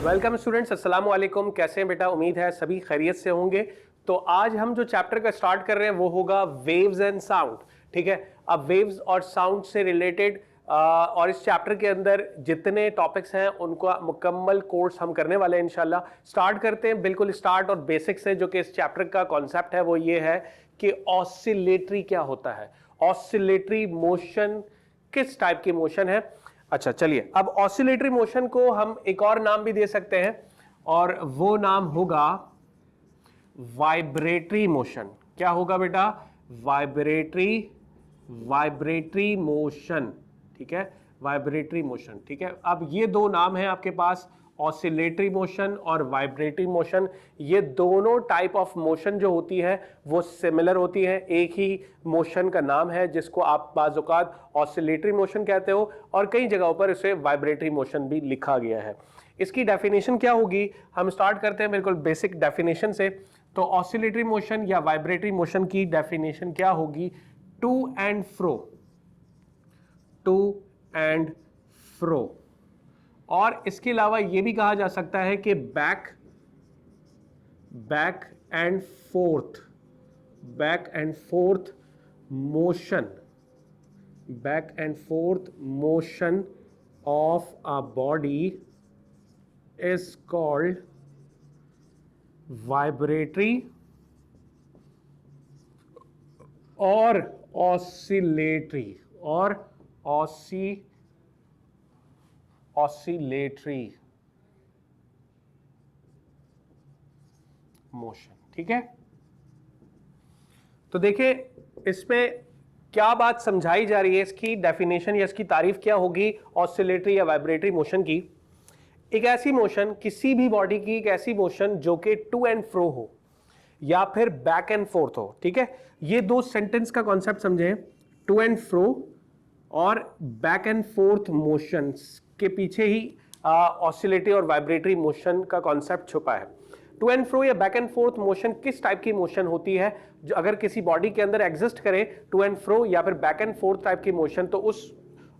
Welcome students, अस्सलाम वालेकुम। कैसे हैं बेटा? उम्मीद है सभी खैरियत से होंगे। तो आज हम जो चैप्टर का स्टार्ट कर रहे हैं वो होगा वेव्स एंड साउंड। ठीक है, अब वेव्स और साउंड से रिलेटेड और इस चैप्टर के अंदर जितने टॉपिक्स हैं उनका मुकम्मल कोर्स हम करने वाले हैं इंशाल्लाह। स्टार्ट करते हैं बिल्कुल स्टार्ट और बेसिक से। जो कि इस चैप्टर का कॉन्सेप्ट है वो ये है कि ऑसिलेटरी क्या होता है, ऑसिलेटरी मोशन किस टाइप की मोशन है। अच्छा चलिए, अब ऑसिलेटरी मोशन को हम एक और नाम भी दे सकते हैं और वो नाम होगा वाइब्रेटरी मोशन। क्या होगा बेटा? Vibratory motion. ठीक है, वाइब्रेटरी मोशन। ठीक है, अब ये दो नाम है आपके पास, ऑसिलेटरी मोशन और वाइब्रेटरी मोशन। ये दोनों टाइप ऑफ मोशन जो होती है वो सिमिलर होती है, एक ही मोशन का नाम है जिसको आप बाज़ औक़ात ऑसिलेटरी मोशन कहते हो और कई जगहों पर इसे वाइब्रेटरी मोशन भी लिखा गया है। इसकी डेफिनेशन क्या होगी? हम स्टार्ट करते हैं बिल्कुल बेसिक डेफिनेशन से। तो ऑसिलेटरी मोशन या वाइब्रेटरी मोशन की डेफिनेशन क्या होगी? To and fro. और इसके अलावा यह भी कहा जा सकता है कि back and forth motion of a body is called vibratory और ऑसिलेटरी मोशन। ठीक है, तो देखिए इसमें क्या बात समझाई जा रही है, इसकी डेफिनेशन या इसकी तारीफ क्या होगी ऑसिलेटरी या वाइब्रेटरी मोशन की। एक ऐसी मोशन, किसी भी बॉडी की एक ऐसी मोशन जो कि टू एंड फ्रो हो या फिर बैक एंड फोर्थ हो। ठीक है, ये दो सेंटेंस का कॉन्सेप्ट समझें। टू एंड फ्रो और बैक एंड फोर्थ मोशन के पीछे ही ऑसिलेटरी और वाइब्रेटरी मोशन का कॉन्सेप्ट छुपा है। टू एंड फ्रो या बैक एंड फोर्थ मोशन किस टाइप की मोशन होती है जो अगर किसी बॉडी के अंदर एग्जिस्ट करे, टू एंड फ्रो या फिर बैक एंड फोर्थ टाइप की मोशन, तो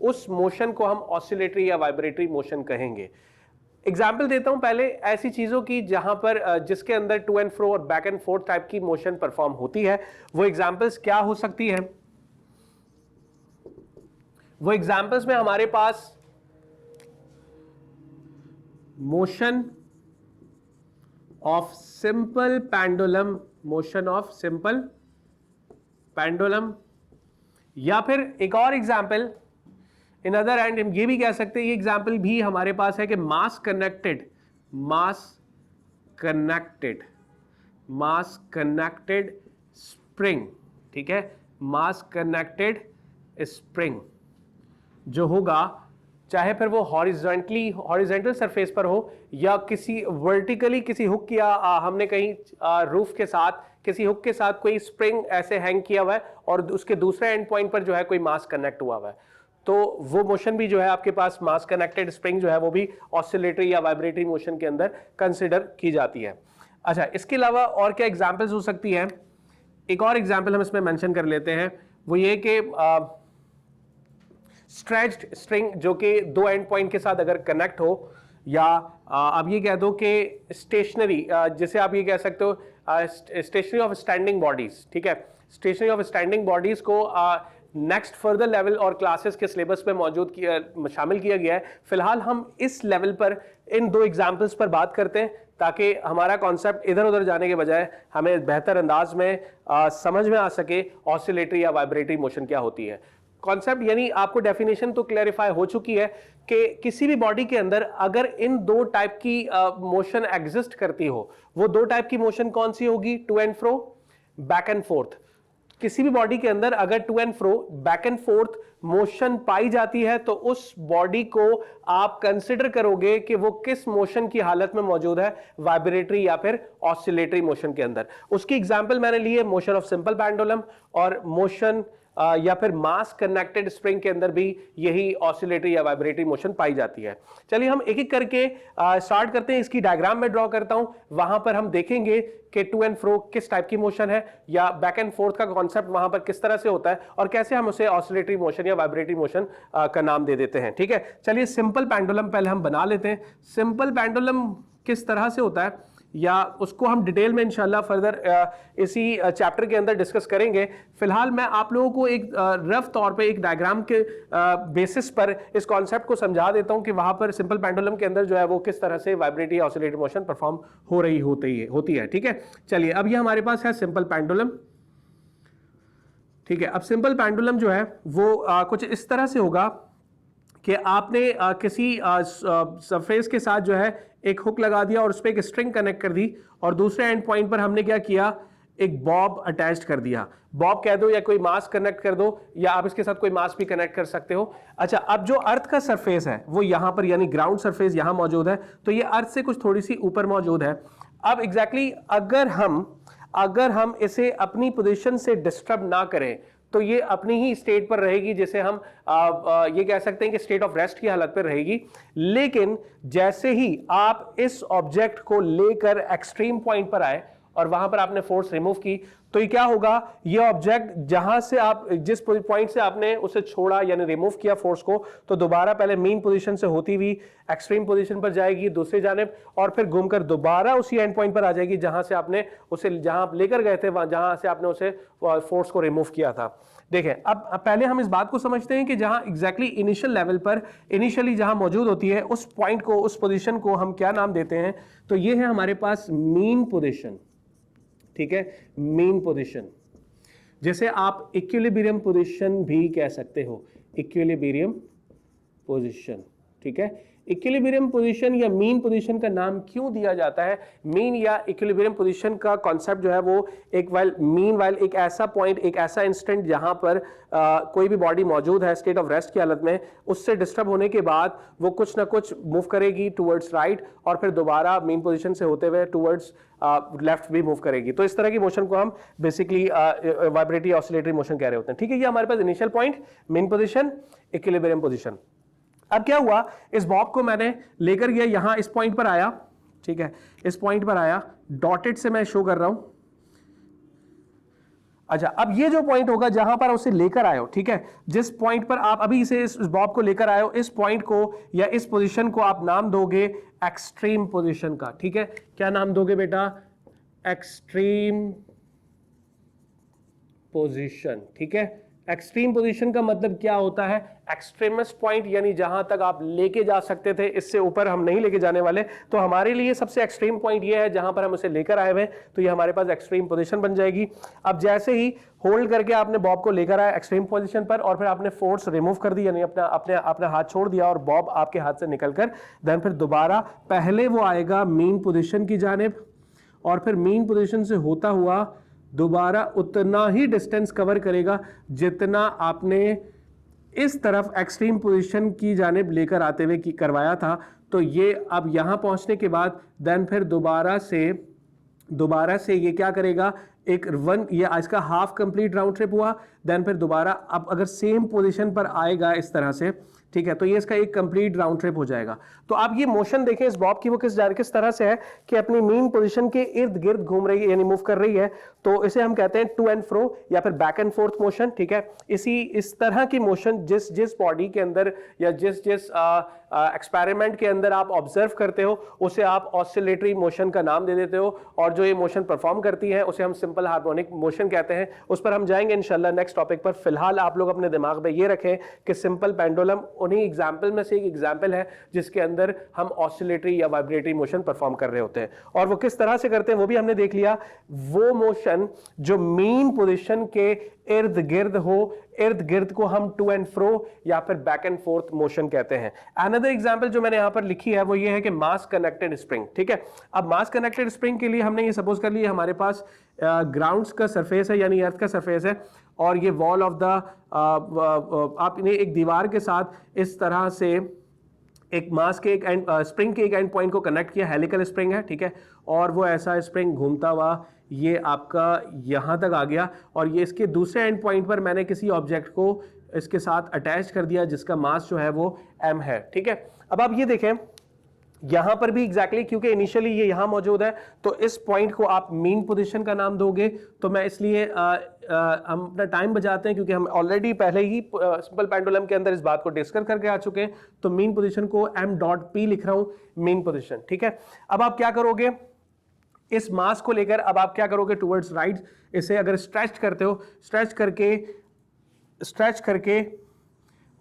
उस मोशन को हम ऑसिलेटरी या वाइब्रेटरी मोशन कहेंगे। एग्जाम्पल देता हूं पहले ऐसी चीजों की जहां पर जिसके अंदर टू एंड फ्रो और बैक एंड फोर्थ टाइप की मोशन परफॉर्म होती है। वो एग्जाम्पल्स क्या हो सकती है? वो एग्जाम्पल्स में हमारे पास मोशन ऑफ सिंपल पेंडुलम, या फिर एक और एग्जाम्पल इन अदर एंड हम ये भी कह सकते हैं, ये एग्जाम्पल भी हमारे पास है कि मास कनेक्टेड स्प्रिंग। ठीक है, मास कनेक्टेड स्प्रिंग जो होगा, चाहे फिर वो हॉरिजॉन्टल सरफेस पर हो या किसी वर्टिकली किसी हुक या हमने कहीं रूफ के साथ किसी हुक के साथ कोई स्प्रिंग ऐसे हैंग किया हुआ है और उसके दूसरे एंड पॉइंट पर जो है कोई मास कनेक्ट हुआ है, तो वो मोशन भी जो है आपके पास मास कनेक्टेड स्प्रिंग जो है वो भी ऑसिलेटरी या वाइब्रेटरी मोशन के अंदर कंसिडर की जाती है। अच्छा, इसके अलावा और क्या एग्जांपल्स हो सकती हैं? एक और एग्जांपल हम इसमें मेंशन कर लेते हैं, वो ये कि स्ट्रेच्ड स्ट्रिंग जो कि दो एंड पॉइंट के साथ अगर कनेक्ट हो, या आप ये कह दो कि स्टेशनरी, जैसे आप ये कह सकते हो स्टेशनरी ऑफ स्टैंडिंग बॉडीज। ठीक है, स्टेशनरी ऑफ स्टैंडिंग बॉडीज को नेक्स्ट फर्दर लेवल और क्लासेस के सिलेबस में शामिल किया गया है। फिलहाल हम इस लेवल पर इन दो एग्जाम्पल्स पर बात करते हैं ताकि हमारा कॉन्सेप्ट इधर उधर जाने के बजाय हमें बेहतर अंदाज में समझ में आ सके ऑसिलेटरी या वाइब्रेटरी मोशन क्या होती है। कॉन्सेप्ट यानी आपको डेफिनेशन तो क्लैरिफाई हो चुकी है कि किसी भी बॉडी के अंदर अगर इन दो टाइप की मोशन एग्जिस्ट करती हो, वो दो टाइप की मोशन कौन सी होगी? To and fro, back and forth. किसी भी बॉडी के अंदर अगर to and fro, back and forth motion पाई जाती है तो उस बॉडी को आप कंसिडर करोगे कि वो किस मोशन की हालत में मौजूद है, वाइब्रेटरी या फिर ऑसिलेटरी मोशन के अंदर। उसकी एग्जांपल मैंने ली है मोशन ऑफ सिंपल पेंडुलम और मोशन या फिर मास कनेक्टेड स्प्रिंग के अंदर भी यही ऑसिलेटरी या वाइब्रेटरी मोशन पाई जाती है। चलिए हम एक एक करके स्टार्ट करते हैं। इसकी डायग्राम में ड्रॉ करता हूं, वहां पर हम देखेंगे कि टू एंड फ्रो किस टाइप की मोशन है या बैक एंड फोर्थ का कॉन्सेप्ट वहां पर किस तरह से होता है और कैसे हम उसे ऑसिलेटरी मोशन या वाइब्रेटरी मोशन का नाम दे देते हैं। ठीक है, चलिए सिंपल पेंडुलम पहले हम बना लेते हैं। सिंपल पेंडुलम किस तरह से होता है या उसको हम डिटेल में इंशाल्लाह फर्दर इसी चैप्टर के अंदर डिस्कस करेंगे। फिलहाल मैं आप लोगों को एक रफ तौर पे एक डायग्राम के बेसिस पर इस कॉन्सेप्ट को समझा देता हूं कि वहां पर सिंपल पेंडुलम के अंदर जो है वो किस तरह से वाइब्रेटरी ऑसिलेटरी मोशन परफॉर्म हो रही होती है। ठीक है, चलिए अब ये हमारे पास है सिंपल पेंडुलम। ठीक है, अब सिंपल पेंडुलम जो है वो कुछ इस तरह से होगा कि आपने किसी सरफेस के साथ जो है एक हुक लगा दिया और उस पर एक स्ट्रिंग कनेक्ट कर दी और दूसरे एंड पॉइंट पर हमने क्या किया, एक बॉब अटैच कर दिया। बॉब कह दो या कोई मास कनेक्ट कर दो या आप इसके साथ कोई मास भी कनेक्ट कर सकते हो। अच्छा, अब जो अर्थ का सरफेस है वो यहां पर यानी ग्राउंड सरफेस यहां मौजूद है, तो ये अर्थ से कुछ थोड़ी सी ऊपर मौजूद है। अब एग्जैक्टली अगर हम इसे अपनी पोजीशन से डिस्टर्ब ना करें तो ये अपनी ही स्टेट पर रहेगी, जैसे हम ये कह सकते हैं कि स्टेट ऑफ रेस्ट की हालत पर रहेगी। लेकिन जैसे ही आप इस ऑब्जेक्ट को लेकर एक्सट्रीम पॉइंट पर आए और वहां पर आपने फोर्स रिमूव की, तो ये क्या होगा, ये ऑब्जेक्ट जहां से आप जिस पॉइंट से आपने उसे छोड़ा यानी रिमूव किया फोर्स को, तो दोबारा पहले मीन पोजीशन से होती हुई एक्सट्रीम पोजीशन पर जाएगी दूसरी जानिब और फिर घूमकर दोबारा उसी एंड पॉइंट पर आ जाएगी जहां से आपने उसे जहां आप लेकर गए थे, वहां जहां से आपने उसे फोर्स को रिमूव किया था। देखें, अब पहले हम इस बात को समझते हैं कि जहां एग्जैक्टली इनिशियल लेवल पर इनिशियली जहां मौजूद होती है उस पॉइंट को, उस पोजीशन को हम क्या नाम देते हैं, तो ये है हमारे पास मीन पोजीशन। ठीक है, मीन पोजीशन, जैसे आप इक्विलिब्रियम पोजीशन भी कह सकते हो, इक्विलिब्रियम पोजीशन। ठीक है, इक्विलिब्रियम पोजीशन या मीन पोजीशन का नाम क्यों दिया जाता है? मीन या इक्विलिब्रियम पोजीशन का कॉन्सेप्ट जो है वो एक ऐसा पॉइंट, एक ऐसा इंस्टेंट जहां पर कोई भी बॉडी मौजूद है स्टेट ऑफ रेस्ट की हालत में, उससे डिस्टर्ब होने के बाद वो कुछ ना कुछ मूव करेगी टुवर्ड्स राइट और फिर दोबारा मीन पोजीशन से होते हुए टुवर्ड्स लेफ्ट भी मूव करेगी। तो इस तरह की मोशन को हम बेसिकली वाइब्रेटरी ऑसिलेटरी मोशन कह रहे होते हैं। ठीक है, ये हमारे पास initial point mean position, equilibrium position. अब क्या हुआ, इस बॉब को मैंने लेकर गया, यहां इस पॉइंट पर आया। ठीक है, इस पॉइंट पर आया, डॉटेड से मैं शो कर रहा हूं। अच्छा, अब ये जो पॉइंट होगा जहां पर उसे लेकर आए हो, ठीक है, जिस पॉइंट पर आप अभी इसे इस बॉब को लेकर आए हो, इस पॉइंट को या इस पोजीशन को आप नाम दोगे एक्सट्रीम पोजीशन का। ठीक है, क्या नाम दोगे बेटा? Extreme position. ठीक है, एक्सट्रीम पोजीशन का मतलब क्या होता है? एक्सट्रीमस्ट पॉइंट, यानी जहां तक आप लेके जा सकते थे, इससे ऊपर हम नहीं लेके जाने वाले। तो हमारे लिए सबसे एक्सट्रीम पॉइंट ये है जहां पर हम उसे लेकर आए हुए, तो ये हमारे पास एक्सट्रीम पोजीशन बन जाएगी। अब जैसे ही होल्ड करके आपने बॉब को लेकर आया एक्सट्रीम पोजीशन पर और फिर आपने फोर्स रिमूव कर दी, यानी अपना हाथ छोड़ दिया और बॉब आपके हाथ से निकलकर देन फिर दोबारा पहले वो आएगा मीन पोजीशन की जानिब और फिर मीन पोजीशन से होता हुआ दोबारा उतना ही डिस्टेंस कवर करेगा जितना आपने इस तरफ एक्सट्रीम पोजीशन की जानिब लेकर आते हुए करवाया था। तो ये अब यहां पहुंचने के बाद देन फिर दोबारा से ये क्या करेगा, ये इसका हाफ कंप्लीट राउंड ट्रिप हुआ। देन फिर दोबारा अब अगर सेम पोजीशन पर आएगा इस तरह से, ठीक है, तो ये इसका एक कंप्लीट राउंड ट्रिप हो जाएगा। तो आप ये मोशन देखें इस बॉब की, वो किस तरह से है कि अपनी मीन पोजीशन के इर्द गिर्द घूम रही है यानी मूव कर रही है। तो इसे हम कहते हैं टू एंड फ्रो या फिर बैक एंड फोर्थ मोशन। ठीक है, इस तरह की मोशन जिस बॉडी के अंदर या जिस एक्सपेरिमेंट के अंदर आप ऑब्जर्व करते हो उसे आप ऑसिलेटरी मोशन का नाम दे देते हो और जो ये मोशन परफॉर्म करती है उसे हम सिंपल हार्मोनिक मोशन कहते हैं। उस पर हम जाएंगे इंशाल्लाह नेक्स्ट टॉपिक पर। फिलहाल आप लोग अपने दिमाग में ये रखें कि सिंपल पेंडुलम उन्हीं एग्जाम्पल में से एक एग्जाम्पल है जिसके अंदर हम ऑसिलेटरी या वाइब्रेटरी मोशन परफॉर्म कर रहे होते हैं। और वो किस तरह से करते हैं वो भी हमने देख लिया। वो मोशन जो मीन पोजीशन के इर्द गिर्द हो, इर्द गिर्द को हम टू एंड फ्रो या फिर बैक एंड फोर्थ मोशन कहते हैं। अनदर एग्जांपल जो मैंने यहां पर लिखी है वो ये है कि मास कनेक्टेड स्प्रिंग। ठीक है, अब मास कनेक्टेड स्प्रिंग के लिए हमने ये सपोज कर लिया हमारे पास ग्राउंड का सरफेस है यानी अर्थ का सरफेस है और ये वॉल ऑफ द आपने एक दीवार के साथ इस तरह से एक मास के एक एंड स्प्रिंग के एक एंड पॉइंट को कनेक्ट किया, हेलिकल स्प्रिंग है, ठीक है, और वो ऐसा स्प्रिंग घूमता हुआ ये आपका यहाँ तक आ गया, और ये इसके दूसरे एंड पॉइंट पर मैंने किसी ऑब्जेक्ट को इसके साथ अटैच कर दिया जिसका मास जो है वो m है, ठीक है। अब आप ये देखें यहां पर भी एग्जैक्टली क्योंकि इनिशियली ये यहां मौजूद है तो इस पॉइंट को आप मीन पोजीशन का नाम दोगे, तो मैं इसलिए हम अपना टाइम बचाते हैं क्योंकि हम ऑलरेडी पहले ही सिंपल पेंडुलम के अंदर इस बात को डिस्कस करके आ चुके हैं, तो मीन पोजीशन को m.p लिख रहा हूं मीन पोजीशन, ठीक है। अब आप क्या करोगे, इस मास को लेकर अब आप क्या करोगे टुवर्ड्स राइट, इसे अगर स्ट्रेच करते हो, स्ट्रेच करके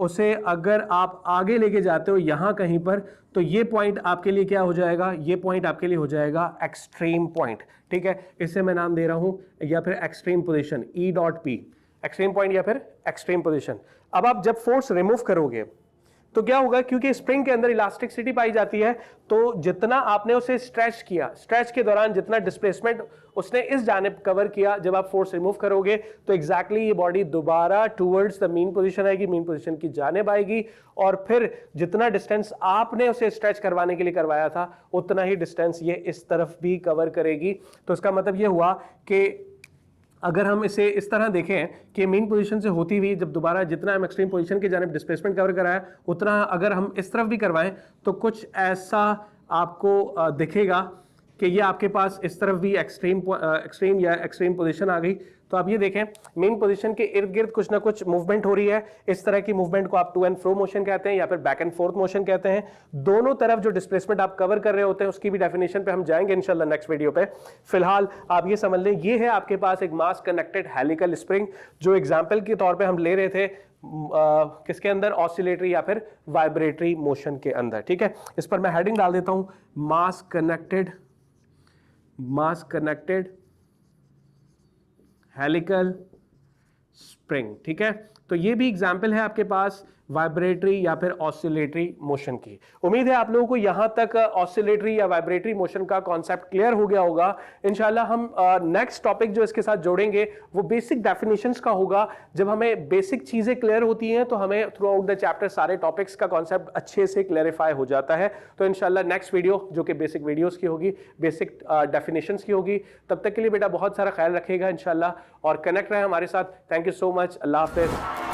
उसे अगर आप आगे लेके जाते हो यहां कहीं पर, तो ये पॉइंट आपके लिए क्या हो जाएगा, ये पॉइंट आपके लिए हो जाएगा एक्सट्रीम पॉइंट, ठीक है। इसे मैं नाम दे रहा हूं या फिर extreme position E.P, extreme point या फिर एक्सट्रीम पोजीशन। अब आप जब फोर्स रिमूव करोगे तो क्या होगा, क्योंकि स्प्रिंग के अंदर इलास्टिसिटी पाई जाती है, तो जितना आपने उसे स्ट्रेच किया, स्ट्रेच के दौरान जितना डिस्प्लेसमेंट उसने इस जानिब कवर किया, जब आप फोर्स रिमूव करोगे तो एग्जैक्टली ये बॉडी दोबारा टुवर्ड्स द मीन पोजीशन आएगी, मीन पोजीशन की जानिब आएगी, और फिर जितना डिस्टेंस आपने उसे स्ट्रेच करवाने के लिए करवाया था उतना ही डिस्टेंस ये इस तरफ भी कवर करेगी। तो इसका मतलब ये हुआ कि अगर हम इसे इस तरह देखें कि मीन पोजीशन से होती हुई जब दोबारा जितना हम एक्सट्रीम पोजीशन की जानिब डिस्प्लेसमेंट कवर कराया उतना अगर हम इस तरफ भी करवाएं तो कुछ ऐसा आपको दिखेगा कि ये आपके पास इस तरफ भी एक्सट्रीम या एक्सट्रीम पोजीशन आ गई। तो आप ये देखें मेन पोजीशन के इर्द गिर्द कुछ ना कुछ मूवमेंट हो रही है, इस तरह की मूवमेंट को आप टू एंड फ्रो मोशन कहते हैं या फिर बैक एंड फोर्थ मोशन कहते हैं। दोनों तरफ जो डिस्प्लेसमेंट आप कवर कर रहे होते हैं उसकी भी डेफिनेशन पे हम जाएंगे इंशाल्लाह नेक्स्ट वीडियो पे। फिलहाल आप ये समझ लें ये है आपके पास एक मास कनेक्टेड हेलिकल स्प्रिंग, जो एग्जाम्पल के तौर पर हम ले रहे थे किसके अंदर, ऑसिलेटरी या फिर वाइब्रेटरी मोशन के अंदर, ठीक है। इस पर मैं हेडिंग डाल देता हूं मास कनेक्टेड हेलिकल स्प्रिंग, ठीक है। तो ये भी एग्जाम्पल है आपके पास वाइब्रेटरी या फिर ऑसिलेटरी मोशन की। उम्मीद है आप लोगों को यहां तक ऑसिलेटरी या वाइब्रेटरी मोशन का कॉन्सेप्ट क्लियर हो गया होगा। इंशाल्लाह हम नेक्स्ट टॉपिक जो इसके साथ जोड़ेंगे वो बेसिक डेफिनेशंस का होगा। जब हमें बेसिक चीजें क्लियर होती हैं तो हमें थ्रू आउट द चैप्टर सारे टॉपिक्स का कॉन्सेप्ट अच्छे से क्लैरिफाई हो जाता है। तो इंशाल्लाह नेक्स्ट वीडियो जो कि बेसिक वीडियोस की होगी, बेसिक डेफिनेशंस की होगी। तब तक के लिए बेटा बहुत सारा ख्याल रखिएगा इंशाल्लाह और कनेक्ट रहे हमारे साथ। Thank you so much. Allah Hafiz.